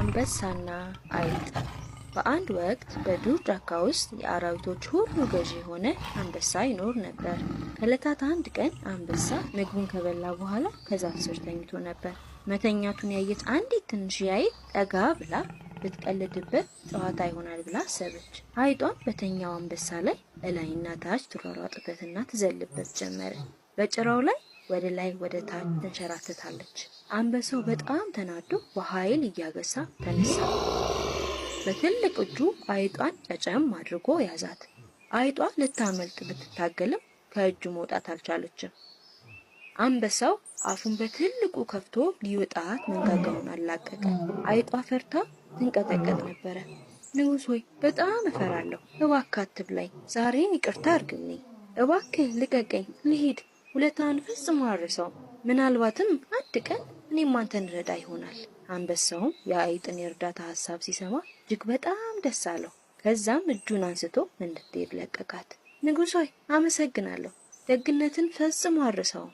አንበሳና አይጥ። በአንድ ወቅት በዱር ጫካ ውስጥ የአራዊቶች ሁሉ ገዢ የሆነ አንበሳ ይኖር ነበር። ከዕለታት አንድ ቀን አንበሳ ምግቡን ከበላ በኋላ ከዛፍ ስር ተኝቶ ነበር። መተኛቱን ያየች አንዲት ትንሽዬ አይጥ ጠጋ ብላ ብትቀልድበት ጨዋታ ይሆናል ብላ አሰበች። አይጧን በተኛው አንበሳ ላይ እላይና ታች ትሯሯጥበትና ትዘልበት ጀመረ። በጭራው ላይ ወደ ታች ተንሸራተታለች። አንበሳው በጣም ተናዶ በኃይል እያገሳ ተነሳ። በትልቅ እጁ አይጧን ጨጨም አድርጎ ያዛት። አይጧ ልታመልጥ ብትታገልም ከእጁ መውጣት አልቻለችም። አንበሳው አፉን በትልቁ ከፍቶ ሊወጣት መንጋጋውን አላቀቀ። አይጧ ፈርታ ትንቀጠቀጥ ነበረ። ንጉሥ ሆይ በጣም እፈራለሁ፣ እባክህ አትብላኝ፣ ዛሬን ይቅርታ አድርግልኝ፣ እባክህ ልቀቀኝ፣ ልሂድ፣ ውለታህን ፈጽሞ አልረሳውም፣ ምናልባትም አንድ ቀን እኔም አንተን ረዳ ይሆናል። አንበሳውም የአይጥን የእርዳታ ሐሳብ ሲሰማ እጅግ በጣም ደስ አለው። ከዛም እጁን አንስቶ እንድትሄድ ለቀቃት። ንጉሥ ሆይ አመሰግናለሁ፣ ደግነትን ፈጽሞ አልረሳውም።